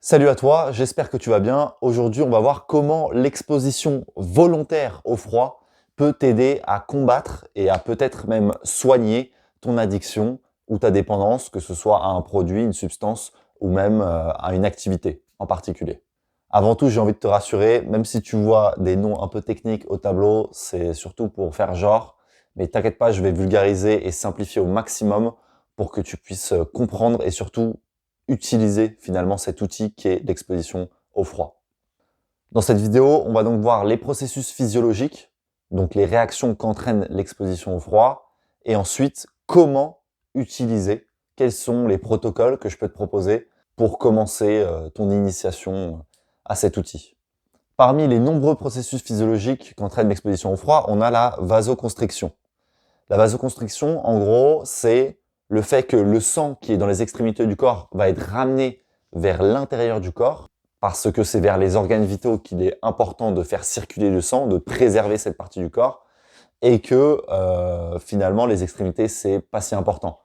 Salut à toi, j'espère que tu vas bien. Aujourd'hui, on va voir comment l'exposition volontaire au froid peut t'aider à combattre et à peut-être même soigner ton addiction ou ta dépendance, que ce soit à un produit, une substance ou même à une activité en particulier. Avant tout, j'ai envie de te rassurer, même si tu vois des noms un peu techniques au tableau, c'est surtout pour faire genre. Mais t'inquiète pas, je vais vulgariser et simplifier au maximum pour que tu puisses comprendre et surtout utiliser finalement cet outil qui est l'exposition au froid. Dans cette vidéo, on va donc voir les processus physiologiques, donc les réactions qu'entraîne l'exposition au froid, et ensuite comment utiliser, quels sont les protocoles que je peux te proposer pour commencer ton initiation à cet outil. Parmi les nombreux processus physiologiques qu'entraîne l'exposition au froid, on a la vasoconstriction. La vasoconstriction, en gros, c'est le fait que le sang qui est dans les extrémités du corps va être ramené vers l'intérieur du corps, parce que c'est vers les organes vitaux qu'il est important de faire circuler le sang, de préserver cette partie du corps, et que finalement les extrémités, c'est pas si important.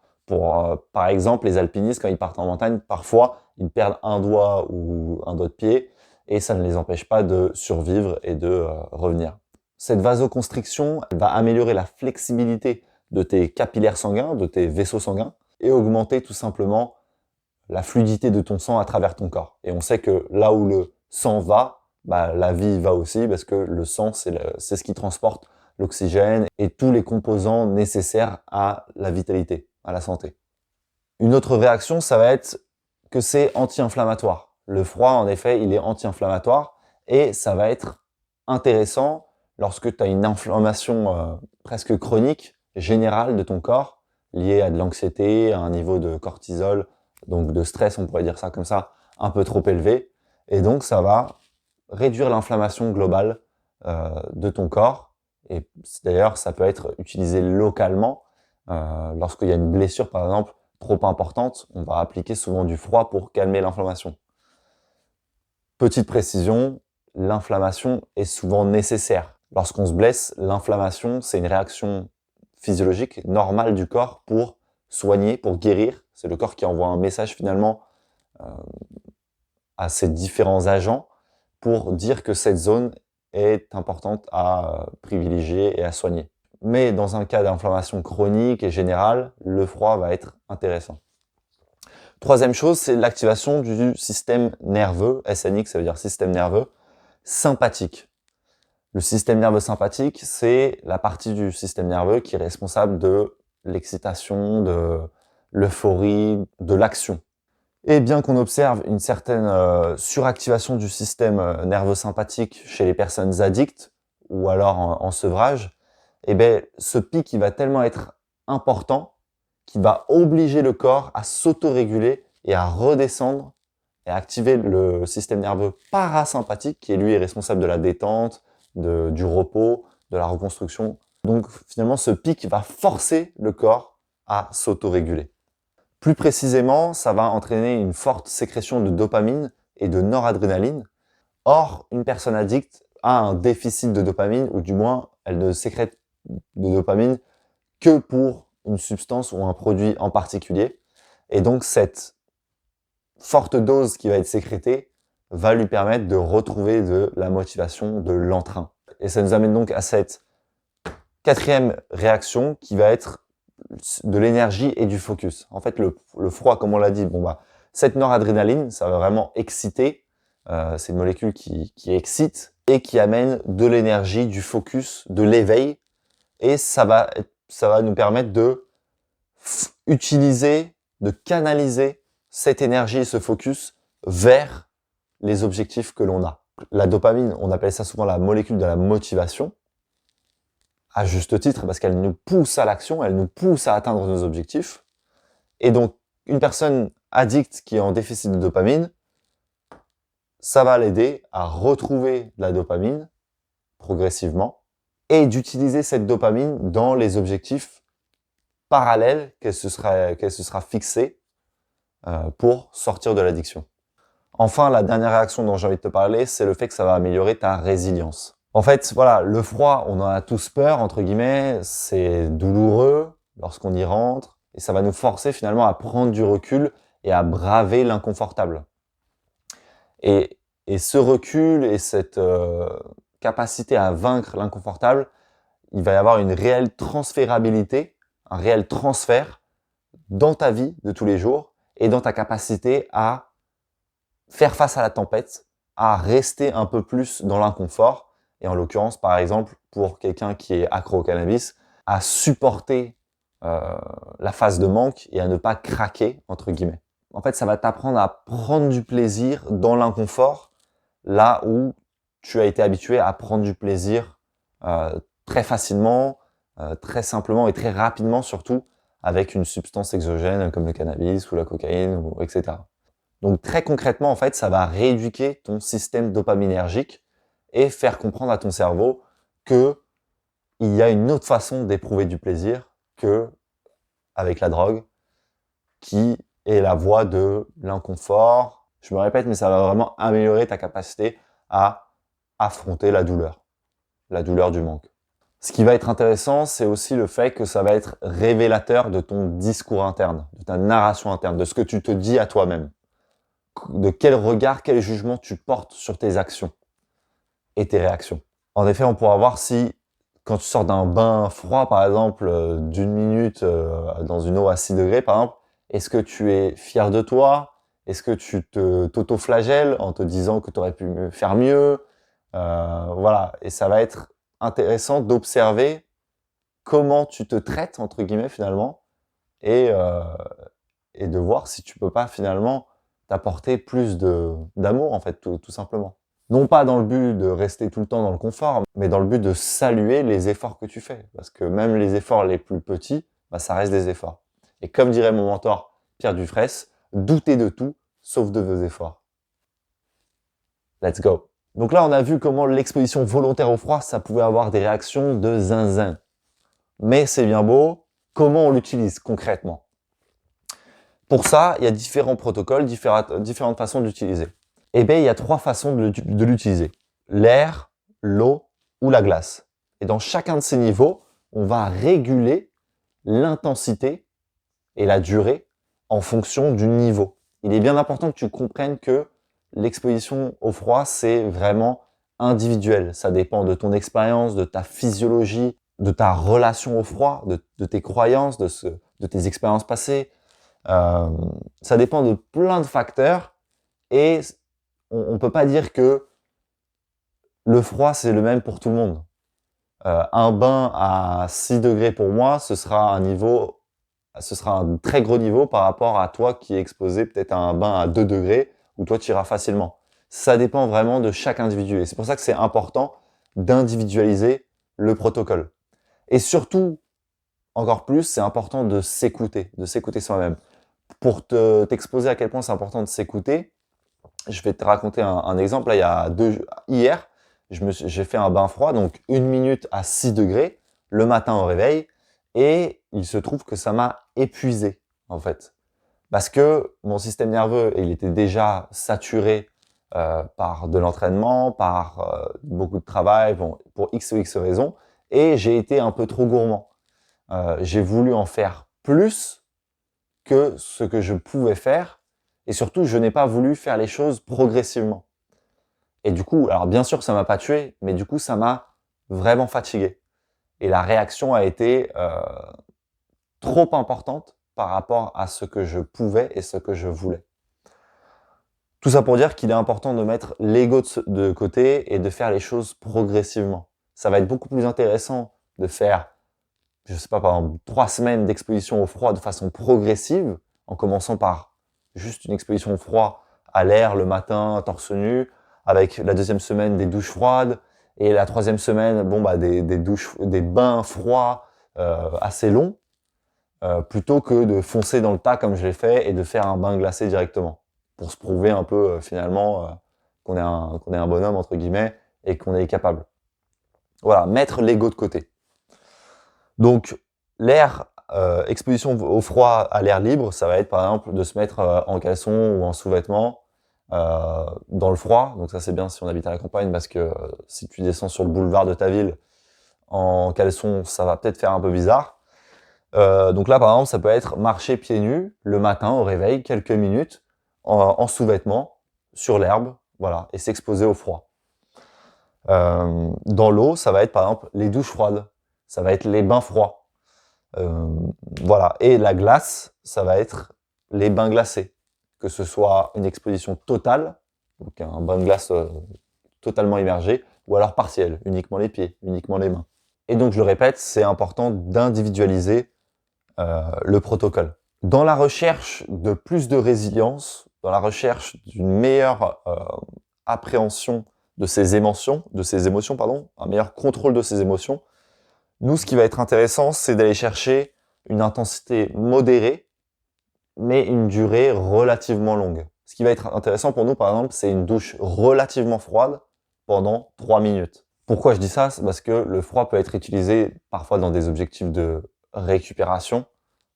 Par exemple, les alpinistes, quand ils partent en montagne, parfois, ils perdent un doigt ou un doigt de pied, et ça ne les empêche pas de survivre et de revenir. Cette vasoconstriction, elle va améliorer la flexibilité de tes capillaires sanguins, de tes vaisseaux sanguins, et augmenter tout simplement la fluidité de ton sang à travers ton corps. Et on sait que là où le sang va, la vie va aussi, parce que le sang, c'est ce qui transporte l'oxygène et tous les composants nécessaires à la vitalité, à la santé. Une autre réaction, ça va être que c'est anti-inflammatoire. Le froid, en effet, il est anti-inflammatoire et ça va être intéressant lorsque tu as une inflammation presque chronique, générale de ton corps, liée à de l'anxiété, à un niveau de cortisol, donc de stress, on pourrait dire ça comme ça, un peu trop élevé. Et donc, ça va réduire l'inflammation globale de ton corps. Et d'ailleurs, ça peut être utilisé localement. Lorsqu'il y a une blessure, par exemple, trop importante, on va appliquer souvent du froid pour calmer l'inflammation. Petite précision, l'inflammation est souvent nécessaire. Lorsqu'on se blesse, l'inflammation, c'est une réaction physiologique normale du corps pour soigner, pour guérir. C'est le corps qui envoie un message finalement à ces différents agents pour dire que cette zone est importante à privilégier et à soigner. Mais dans un cas d'inflammation chronique et générale, le froid va être intéressant. Troisième chose, c'est l'activation du système nerveux, SNX, ça veut dire système nerveux, sympathique. Le système nerveux sympathique, c'est la partie du système nerveux qui est responsable de l'excitation, de l'euphorie, de l'action. Et bien qu'on observe une certaine suractivation du système nerveux sympathique chez les personnes addictes ou alors en sevrage, eh bien, ce pic il va tellement être important qu'il va obliger le corps à s'autoréguler et à redescendre et à activer le système nerveux parasympathique qui lui est responsable de la détente, du repos, de la reconstruction. Donc finalement, ce pic va forcer le corps à s'autoréguler. Plus précisément, ça va entraîner une forte sécrétion de dopamine et de noradrénaline. Or, une personne addicte a un déficit de dopamine, ou du moins, elle ne sécrète de dopamine que pour une substance ou un produit en particulier. Et donc, cette forte dose qui va être sécrétée va lui permettre de retrouver de la motivation, de l'entrain. Et ça nous amène donc à cette quatrième réaction qui va être de l'énergie et du focus. En fait, le froid, comme on l'a dit, cette noradrénaline, ça va vraiment exciter. C'est une molécule qui excite et qui amène de l'énergie, du focus, de l'éveil. Et ça va nous permettre de utiliser, de canaliser cette énergie et ce focus vers les objectifs que l'on a. La dopamine, on appelle ça souvent la molécule de la motivation, à juste titre, parce qu'elle nous pousse à l'action, elle nous pousse à atteindre nos objectifs. Et donc, une personne addicte qui est en déficit de dopamine, ça va l'aider à retrouver de la dopamine progressivement et d'utiliser cette dopamine dans les objectifs parallèles qu'elle se sera fixée pour sortir de l'addiction. Enfin, la dernière réaction dont j'ai envie de te parler, c'est le fait que ça va améliorer ta résilience. En fait, voilà, le froid, on en a tous peur, entre guillemets, c'est douloureux lorsqu'on y rentre, et ça va nous forcer finalement à prendre du recul et à braver l'inconfortable. Et ce recul et cette capacité à vaincre l'inconfortable, il va y avoir une réelle transférabilité, un réel transfert dans ta vie de tous les jours et dans ta capacité à faire face à la tempête, à rester un peu plus dans l'inconfort. Et en l'occurrence, par exemple, pour quelqu'un qui est accro au cannabis, à supporter la phase de manque et à ne pas craquer, entre guillemets. En fait, ça va t'apprendre à prendre du plaisir dans l'inconfort, là où tu as été habitué à prendre du plaisir très facilement, très simplement et très rapidement surtout, avec une substance exogène comme le cannabis ou la cocaïne, etc. Donc très concrètement, en fait, ça va rééduquer ton système dopaminergique et faire comprendre à ton cerveau que il y a une autre façon d'éprouver du plaisir que avec la drogue, qui est la voie de l'inconfort. Je me répète, mais ça va vraiment améliorer ta capacité à affronter la douleur du manque. Ce qui va être intéressant, c'est aussi le fait que ça va être révélateur de ton discours interne, de ta narration interne, de ce que tu te dis à toi-même, de quel regard, quel jugement tu portes sur tes actions et tes réactions. En effet, on pourra voir si, quand tu sors d'un bain froid, par exemple, d'une minute dans une eau à 6 degrés, par exemple, est-ce que tu es fier de toi? Est-ce que tu t'auto-flagelles en te disant que tu aurais pu faire mieux? Voilà, et ça va être intéressant d'observer comment tu te traites, entre guillemets, finalement, et, euh, et de voir si tu peux pas, finalement, t'apporter plus d'amour, en fait, tout simplement. Non pas dans le but de rester tout le temps dans le confort, mais dans le but de saluer les efforts que tu fais. Parce que même les efforts les plus petits, bah, ça reste des efforts. Et comme dirait mon mentor Pierre Dufraisse, doutez de tout, sauf de vos efforts. Let's go. Donc là, on a vu comment l'exposition volontaire au froid, ça pouvait avoir des réactions de zinzin. Mais c'est bien beau, comment on l'utilise concrètement? Pour ça, il y a différents protocoles, différentes façons d'utiliser. Eh bien, il y a 3 façons de l'utiliser. L'air, l'eau ou la glace. Et dans chacun de ces niveaux, on va réguler l'intensité et la durée en fonction du niveau. Il est bien important que tu comprennes que l'exposition au froid, c'est vraiment individuel. Ça dépend de ton expérience, de ta physiologie, de ta relation au froid, de tes croyances, de tes expériences passées. Ça dépend de plein de facteurs et on ne peut pas dire que le froid, c'est le même pour tout le monde. Un bain à 6 degrés pour moi, ce sera un très gros niveau par rapport à toi qui est exposé peut-être à un bain à 2 degrés où toi tu iras facilement. Ça dépend vraiment de chaque individu et c'est pour ça que c'est important d'individualiser le protocole. Et surtout, encore plus, c'est important de s'écouter soi-même. Pour t'exposer à quel point c'est important de s'écouter, je vais te raconter un exemple. Là, hier, j'ai fait un bain froid, donc 1 minute à 6 degrés, le matin au réveil, et il se trouve que ça m'a épuisé, en fait. Parce que mon système nerveux, il était déjà saturé par de l'entraînement, par beaucoup de travail, bon, pour X ou X raisons, et j'ai été un peu trop gourmand. J'ai voulu en faire plus que ce que je pouvais faire, et surtout, je n'ai pas voulu faire les choses progressivement. Et du coup, alors bien sûr que ça m'a pas tué, mais du coup, ça m'a vraiment fatigué. Et la réaction a été trop importante par rapport à ce que je pouvais et ce que je voulais. Tout ça pour dire qu'il est important de mettre l'ego de côté et de faire les choses progressivement. Ça va être beaucoup plus intéressant de faire, je sais pas, par exemple, 3 semaines d'exposition au froid de façon progressive, en commençant par juste une exposition au froid à l'air le matin, torse nu, avec la 2e semaine des douches froides, et la 3e semaine, bon, bah, des bains froids assez longs, plutôt que de foncer dans le tas comme je l'ai fait et de faire un bain glacé directement, pour se prouver un peu finalement qu'on est un bonhomme, entre guillemets, et qu'on est capable. Voilà, mettre l'ego de côté. Donc, exposition au froid à l'air libre, ça va être par exemple de se mettre en caleçon ou en sous-vêtements dans le froid. Donc ça c'est bien si on habite à la campagne parce que si tu descends sur le boulevard de ta ville en caleçon, ça va peut-être faire un peu bizarre. Donc là par exemple, ça peut être marcher pieds nus le matin au réveil, quelques minutes en sous-vêtements sur l'herbe voilà, et s'exposer au froid. Dans l'eau, ça va être par exemple les douches froides, ça va être les bains froids. Voilà. Et la glace, ça va être les bains glacés. Que ce soit une exposition totale, donc un bain de glace totalement immergé, ou alors partiel, uniquement les pieds, uniquement les mains. Et donc, je le répète, c'est important d'individualiser le protocole. Dans la recherche de plus de résilience, dans la recherche d'une meilleure appréhension de ses émotions, un meilleur contrôle de ses émotions, nous, ce qui va être intéressant, c'est d'aller chercher une intensité modérée, mais une durée relativement longue. Ce qui va être intéressant pour nous, par exemple, c'est une douche relativement froide pendant 3 minutes. Pourquoi je dis ça? C'est parce que le froid peut être utilisé parfois dans des objectifs de récupération,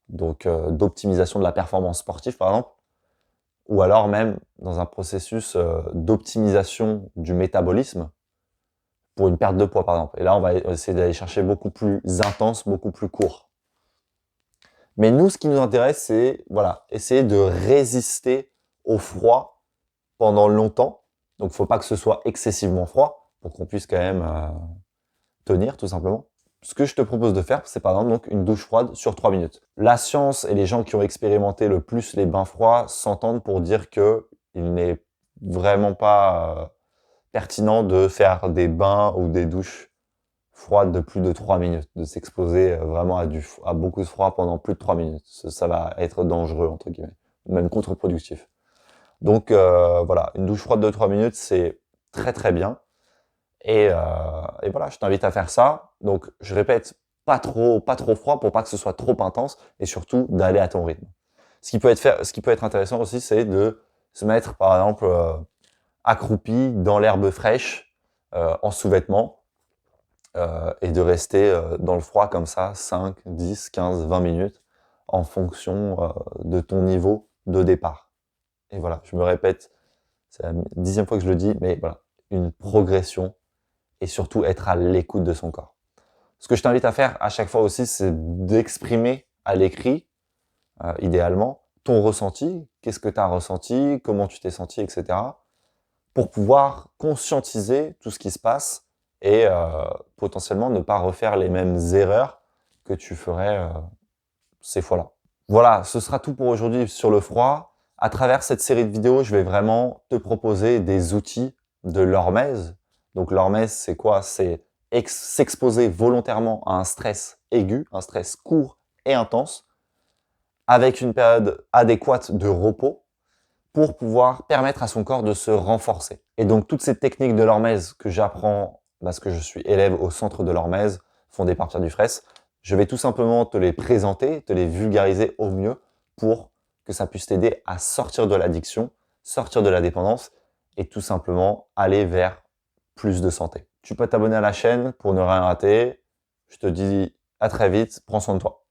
donc d'optimisation de la performance sportive, par exemple, ou alors même dans un processus d'optimisation du métabolisme pour une perte de poids, par exemple. Et là, on va essayer d'aller chercher beaucoup plus intense, beaucoup plus court. Mais nous, ce qui nous intéresse, c'est voilà, essayer de résister au froid pendant longtemps. Donc, il ne faut pas que ce soit excessivement froid pour qu'on puisse quand même tenir, tout simplement. Ce que je te propose de faire, c'est par exemple donc une douche froide sur 3 minutes. La science et les gens qui ont expérimenté le plus les bains froids s'entendent pour dire que il n'est vraiment pas pertinent de faire des bains ou des douches froides de plus de 3 minutes, de s'exposer vraiment à beaucoup de froid pendant plus de 3 minutes. Ça va être dangereux, entre guillemets, même contre-productif. Donc voilà, une douche froide de 3 minutes, c'est très très bien. Et voilà, je t'invite à faire ça. Donc, je répète, pas trop froid pour pas que ce soit trop intense et surtout d'aller à ton rythme. Ce qui peut être intéressant aussi, c'est de se mettre, par exemple, accroupi dans l'herbe fraîche, en sous-vêtements, et de rester dans le froid comme ça 5, 10, 15, 20 minutes en fonction de ton niveau de départ. Et voilà, je me répète, c'est la 10e fois que je le dis, mais voilà, une progression et surtout être à l'écoute de son corps. Ce que je t'invite à faire à chaque fois aussi, c'est d'exprimer à l'écrit, idéalement, ton ressenti, qu'est-ce que tu as ressenti, comment tu t'es senti, etc. pour pouvoir conscientiser tout ce qui se passe et potentiellement ne pas refaire les mêmes erreurs que tu ferais ces fois-là. Voilà, ce sera tout pour aujourd'hui sur le froid. À travers cette série de vidéos, je vais vraiment te proposer des outils de l'hormèse. Donc l'hormèse, c'est quoi? C'est s'exposer volontairement à un stress aigu, un stress court et intense, avec une période adéquate de repos pour pouvoir permettre à son corps de se renforcer. Et donc toutes ces techniques de l'hormèse que j'apprends parce que je suis élève au centre de l'hormèse, fondé par Pierre Dufraisse, je vais tout simplement te les présenter, te les vulgariser au mieux pour que ça puisse t'aider à sortir de l'addiction, sortir de la dépendance et tout simplement aller vers plus de santé. Tu peux t'abonner à la chaîne pour ne rien rater. Je te dis à très vite, prends soin de toi.